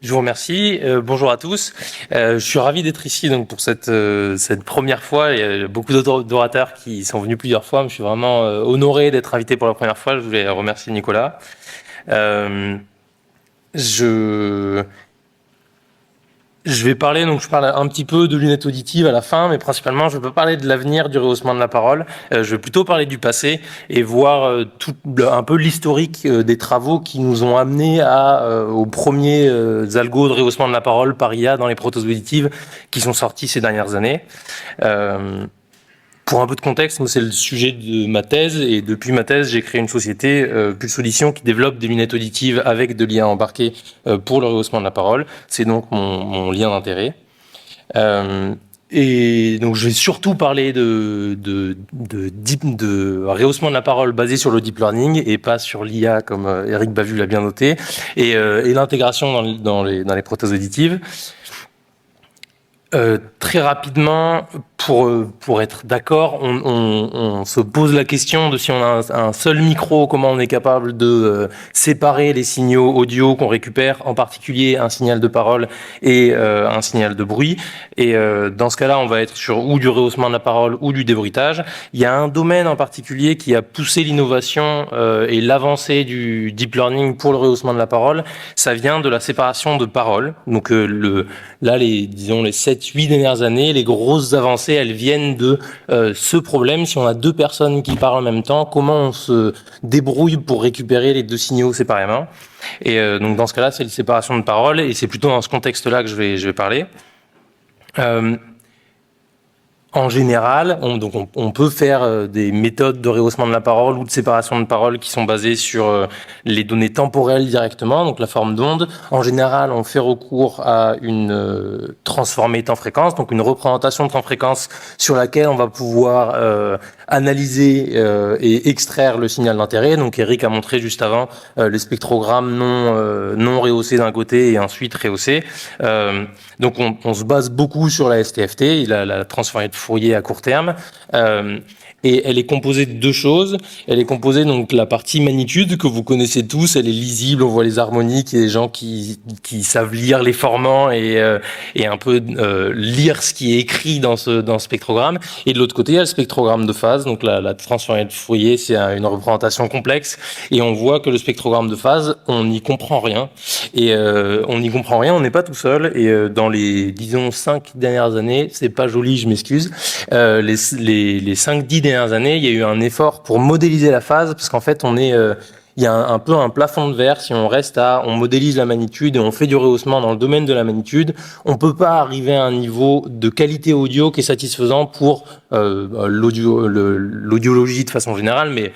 Je vous remercie. Bonjour à tous. Je suis ravi d'être ici donc pour cette première fois. Il y a beaucoup d'orateurs qui sont venus plusieurs fois. Mais je suis vraiment honoré d'être invité pour la première fois. Je voulais remercier Nicolas. Euh, je Je vais parler, donc je parle un petit peu de lunettes auditives à la fin, mais principalement je peux parler de l'avenir du rehaussement de la parole. Je vais plutôt parler du passé et voir un peu l'historique des travaux qui nous ont amenés aux premiers algos de rehaussement de la parole par IA dans les prothèses auditives qui sont sortis ces dernières années. Pour un peu de contexte, moi c'est le sujet de ma thèse et depuis ma thèse j'ai créé une société Pulse Audition qui développe des lunettes auditives avec de l'IA embarqué pour le rehaussement de la parole. C'est donc mon lien d'intérêt. Et donc je vais surtout parler de rehaussement de la parole basé sur le deep learning et pas sur l'IA comme Eric Bavu l'a bien noté et l'intégration dans les prothèses auditives. Très rapidement, pour être d'accord, on se pose la question de si on a un seul micro, comment on est capable de séparer les signaux audio qu'on récupère, en particulier un signal de parole et un signal de bruit. Et dans ce cas-là, on va être sur ou du rehaussement de la parole ou du débruitage. Il y a un domaine en particulier qui a poussé l'innovation et l'avancée du deep learning pour le rehaussement de la parole. Ça vient de la séparation de paroles. Donc là, les 7-8 dernières années, les grosses avancées, elles viennent de ce problème. Si on a deux personnes qui parlent en même temps, comment on se débrouille pour récupérer les deux signaux séparément? Et donc dans ce cas-là, c'est la séparation de paroles, et c'est plutôt dans ce contexte-là que je vais parler. En général, on peut faire des méthodes de rehaussement de la parole ou de séparation de parole qui sont basées sur les données temporelles directement, donc la forme d'onde. En général, on fait recours à une transformée temps-fréquence, donc une représentation de temps-fréquence sur laquelle on va pouvoir analyser et extraire le signal d'intérêt. Donc Eric a montré juste avant les spectrogrammes non rehaussés d'un côté et ensuite rehaussés. Donc on se base beaucoup sur la STFT, la transformée de Fourier à court terme. Et elle est composée de deux choses. Elle est composée donc de la partie magnitude que vous connaissez tous. Elle est lisible, on voit les harmoniques et les gens qui savent lire les formants et un peu lire ce qui est écrit dans ce spectrogramme. Et de l'autre côté, il y a le spectrogramme de phase. Donc la transformée de Fourier, c'est une représentation complexe. Et on voit que le spectrogramme de phase, on n'y comprend rien. Et on n'y comprend rien, on n'est pas tout seul. Et dans les, disons, 5 dernières années, c'est pas joli, je m'excuse, les 5-10 dernières années, il y a eu un effort pour modéliser la phase, parce qu'en fait, il y a un peu un plafond de verre. Si on on modélise la magnitude et on fait du rehaussement dans le domaine de la magnitude, on peut pas arriver à un niveau de qualité audio qui est satisfaisant pour l'audiologie de façon générale, mais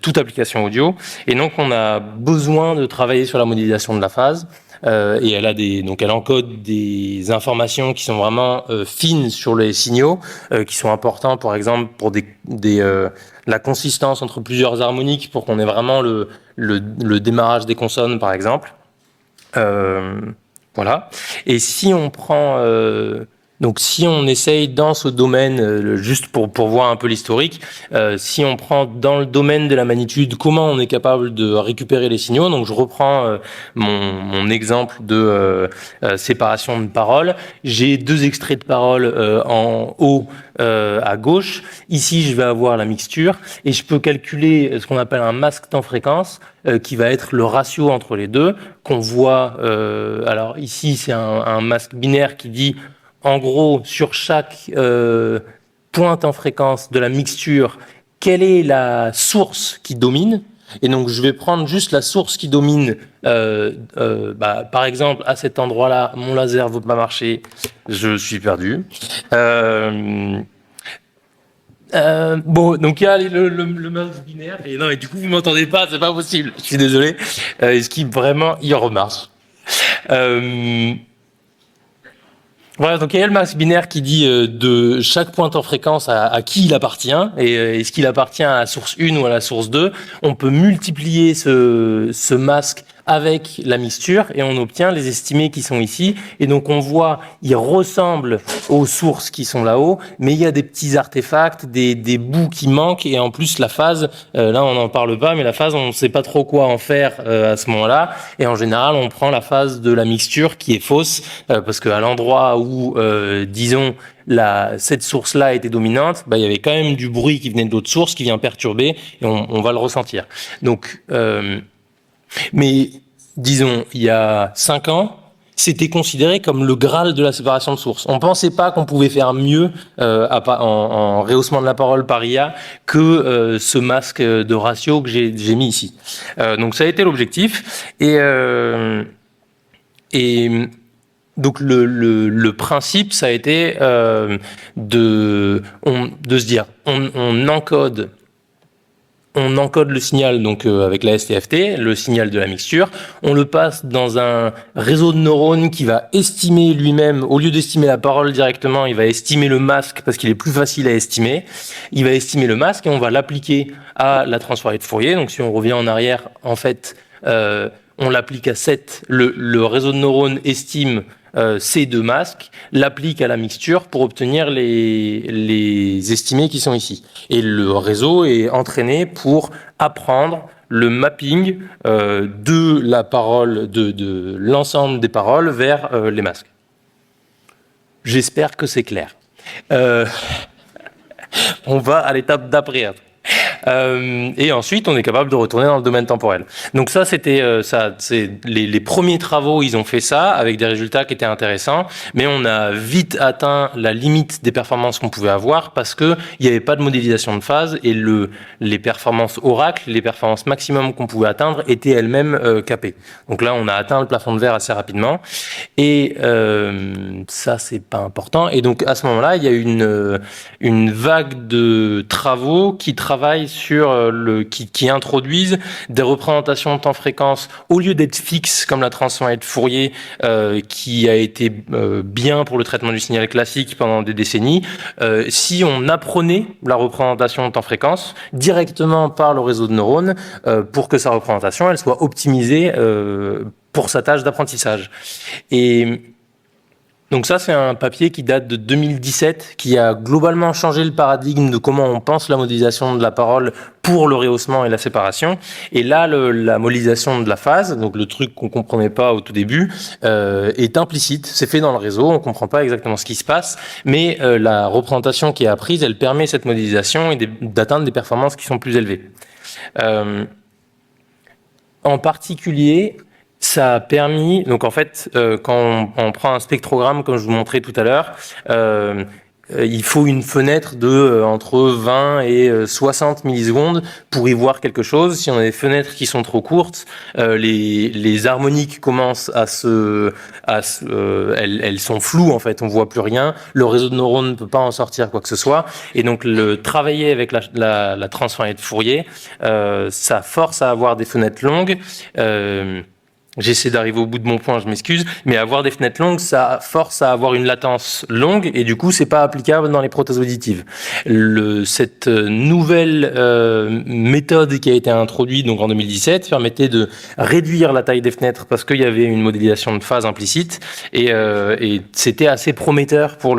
toute application audio. Et donc, on a besoin de travailler sur la modélisation de la phase. Et elle encode des informations qui sont vraiment fines sur les signaux, qui sont importants, par exemple, pour la consistance entre plusieurs harmoniques, pour qu'on ait vraiment le démarrage des consonnes, par exemple. Voilà. Et si on prend donc si on essaye dans ce domaine, juste pour voir un peu l'historique, si on prend dans le domaine de la magnitude, comment on est capable de récupérer les signaux. Donc je reprends mon exemple de séparation de paroles. J'ai deux extraits de paroles en haut à gauche. Ici, je vais avoir la mixture et je peux calculer ce qu'on appelle un masque temps-fréquence qui va être le ratio entre les deux qu'on voit. Alors ici, c'est un masque binaire qui dit en gros, sur chaque pointe en fréquence de la mixture, quelle est la source qui domine? Et donc, je vais prendre juste la source qui domine. Par exemple, à cet endroit-là, mon laser ne veut pas marcher, je suis perdu. Donc il y a le masque binaire. Et non, et du coup, vous m'entendez pas, c'est pas possible. Je suis désolé. Ce qui vraiment, il remarche. Voilà, donc il y a le masque binaire qui dit de chaque pointe en fréquence à qui il appartient, et est-ce qu'il appartient à la source 1 ou à la source 2. On peut multiplier ce masque avec la mixture et on obtient les estimés qui sont ici. Et donc on voit, ils ressemblent aux sources qui sont là-haut, mais il y a des petits artefacts, des bouts qui manquent et en plus la phase, là on n'en parle pas, mais la phase on ne sait pas trop quoi en faire à ce moment-là. Et en général on prend la phase de la mixture qui est fausse parce qu'à l'endroit où, disons, cette source-là était dominante, il y avait quand même du bruit qui venait d'autres sources qui vient perturber et on va le ressentir. Donc, mais disons, il y a 5 ans, c'était considéré comme le Graal de la séparation de sources. On pensait pas qu'on pouvait faire mieux en rehaussement de la parole par IA que ce masque de ratio que j'ai mis ici. Donc ça a été l'objectif et donc le principe, ça a été de se dire, on encode le signal donc avec la STFT, le signal de la mixture, on le passe dans un réseau de neurones qui va estimer lui-même, au lieu d'estimer la parole directement, il va estimer le masque parce qu'il est plus facile à estimer. Il va estimer le masque et on va l'appliquer à la transformée de Fourier. Donc si on revient en arrière, en fait, on l'applique à 7, le réseau de neurones estime ces deux masques, l'applique à la mixture pour obtenir les estimés qui sont ici. Et le réseau est entraîné pour apprendre le mapping de la parole, de l'ensemble des paroles vers les masques. J'espère que c'est clair. On va à l'étape d'après. Et ensuite, on est capable de retourner dans le domaine temporel. Donc ça, c'était c'est les premiers travaux, ils ont fait ça avec des résultats qui étaient intéressants, mais on a vite atteint la limite des performances qu'on pouvait avoir parce que il n'y avait pas de modélisation de phase et les performances oracle, les performances maximum qu'on pouvait atteindre étaient elles-mêmes capées. Donc là, on a atteint le plafond de verre assez rapidement et ça, c'est pas important. Et donc à ce moment-là, il y a une vague de travaux qui travaillent sur qui introduisent des représentations de temps-fréquence au lieu d'être fixes comme la transformée de Fourier qui a été bien pour le traitement du signal classique pendant des décennies. Si on apprenait la représentation de temps-fréquence directement par le réseau de neurones pour que sa représentation elle soit optimisée pour sa tâche d'apprentissage. Et donc ça, c'est un papier qui date de 2017, qui a globalement changé le paradigme de comment on pense la modélisation de la parole pour le rehaussement et la séparation. Et là, la modélisation de la phase, donc le truc qu'on comprenait pas au tout début, est implicite. C'est fait dans le réseau, on comprend pas exactement ce qui se passe, mais la représentation qui est apprise, elle permet cette modélisation et d'atteindre des performances qui sont plus élevées. En particulier, ça a permis, donc en fait, quand on prend un spectrogramme, comme je vous montrais tout à l'heure, il faut une fenêtre de entre 20 et 60 millisecondes pour y voir quelque chose. Si on a des fenêtres qui sont trop courtes, les harmoniques commencent elles sont floues en fait, on voit plus rien. Le réseau de neurones ne peut pas en sortir quoi que ce soit. Et donc travailler avec la transformée de Fourier, ça force à avoir des fenêtres longues. J'essaie d'arriver au bout de mon point, je m'excuse, mais avoir des fenêtres longues, ça force à avoir une latence longue et du coup, c'est pas applicable dans les prothèses auditives. Cette nouvelle méthode qui a été introduite donc en 2017 permettait de réduire la taille des fenêtres parce qu'il y avait une modélisation de phase implicite et c'était assez prometteur pour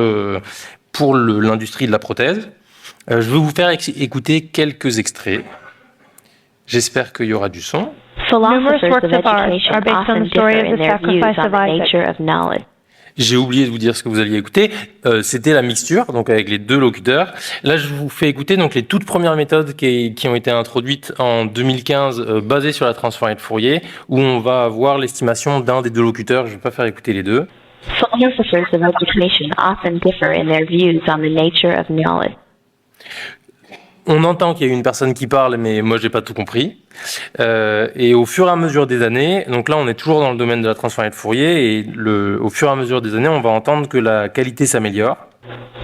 l'industrie de la prothèse. Je vais vous faire écouter quelques extraits. J'espère qu'il y aura du son. Numerous works of art are based on the story of the sacrifice of Isaac. J'ai oublié de vous dire ce que vous alliez écouter. C'était la mixture, donc avec les deux locuteurs. Là, je vous fais écouter donc les toutes premières méthodes qui ont été introduites en 2015, basées sur la transformée de Fourier, où on va avoir l'estimation d'un des deux locuteurs. Je ne vais pas faire écouter les deux. Philosophers of education often differ in their views on the nature of knowledge. On entend qu'il y a une personne qui parle, mais moi, j'ai pas tout compris. Et au fur et à mesure des années, donc là, on est toujours dans le domaine de la transformée de Fourier, et au fur et à mesure des années, on va entendre que la qualité s'améliore.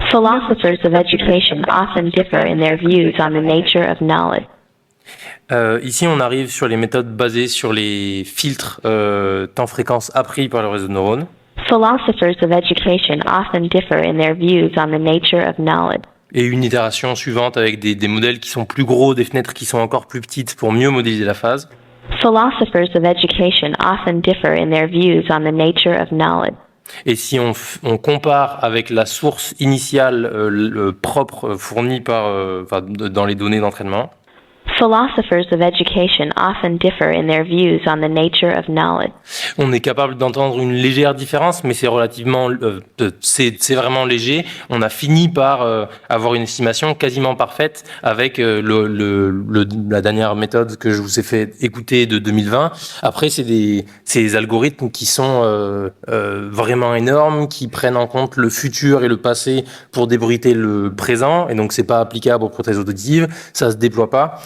Philosophers of education often differ in their views on the nature of knowledge. Ici, on arrive sur les méthodes basées sur les filtres temps-fréquence appris par le réseau de neurones. Philosophers of education often differ in their views on the nature of knowledge. Et une itération suivante avec des modèles qui sont plus gros, des fenêtres qui sont encore plus petites pour mieux modéliser la phase. Philosophers of education often differ in their views on the nature of knowledge. Et si on compare avec la source initiale propre fournie dans les données d'entraînement, Philosophers of education often differ in their views on the nature of knowledge. on est capable d'entendre une légère différence, mais c'est relativement, c'est vraiment léger. On a fini par avoir une estimation quasiment parfaite avec la dernière méthode que je vous ai fait écouter de 2020. Après, c'est des algorithmes qui sont vraiment énormes, qui prennent en compte le futur et le passé pour débruiter le présent, et donc c'est pas applicable aux prothèses auditives, ça se déploie pas.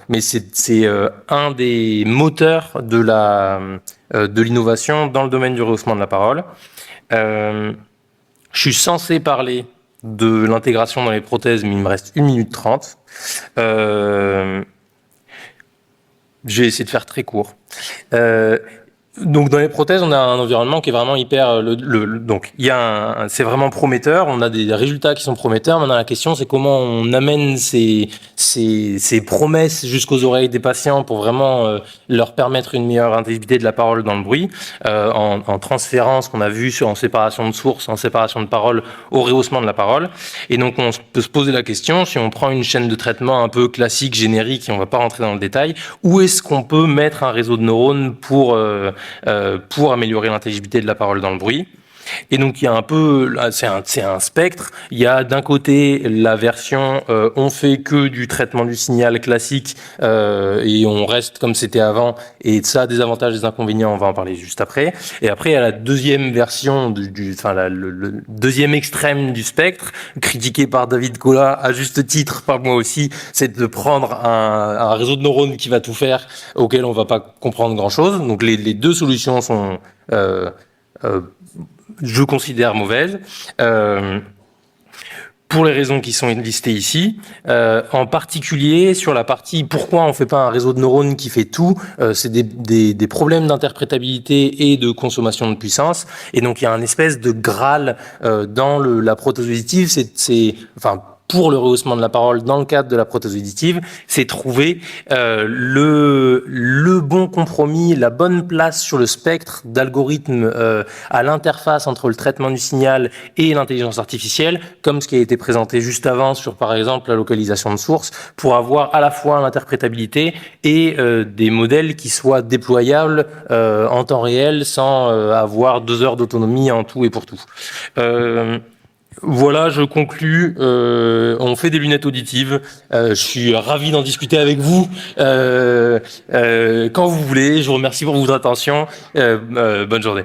Mais c'est un des moteurs de l'innovation dans le domaine du rehaussement de la parole. Je suis censé parler de l'intégration dans les prothèses, mais il me reste 1 minute 30. Je vais essayer de faire très court. Donc dans les prothèses, on a un environnement qui est vraiment hyper. Donc c'est vraiment prometteur. On a des résultats qui sont prometteurs. Maintenant la question, c'est comment on amène ces promesses jusqu'aux oreilles des patients pour vraiment leur permettre une meilleure intelligibilité de la parole dans le bruit, en transférant ce qu'on a vu en séparation de source, en séparation de parole, au rehaussement de la parole. Et donc on peut se poser la question, si on prend une chaîne de traitement un peu classique, générique, et on va pas rentrer dans le détail, où est-ce qu'on peut mettre un réseau de neurones pour améliorer l'intelligibilité de la parole dans le bruit. Et donc il y a un peu, c'est un spectre. Il y a d'un côté la version on fait que du traitement du signal classique et on reste comme c'était avant, et ça a des avantages et des inconvénients, on va en parler juste après. Et après il y a la deuxième version le deuxième extrême du spectre, critiqué par David Colas à juste titre, par moi aussi, c'est de prendre un réseau de neurones qui va tout faire, auquel on va pas comprendre grand chose. Donc les deux solutions sont je considère mauvaise, pour les raisons qui sont listées ici, en particulier sur la partie pourquoi on ne fait pas un réseau de neurones qui fait tout. C'est des problèmes d'interprétabilité et de consommation de puissance, et donc il y a un espèce de Graal dans la prothèse auditive, pour le rehaussement de la parole dans le cadre de la prothèse auditive, c'est trouver le bon compromis, la bonne place sur le spectre d'algorithmes à l'interface entre le traitement du signal et l'intelligence artificielle, comme ce qui a été présenté juste avant sur, par exemple, la localisation de source, pour avoir à la fois l'interprétabilité et des modèles qui soient déployables en temps réel sans avoir 2 heures d'autonomie en tout et pour tout. Voilà, je conclus. On fait des lunettes auditives. Je suis ravi d'en discuter avec vous quand vous voulez. Je vous remercie pour votre attention. Bonne journée.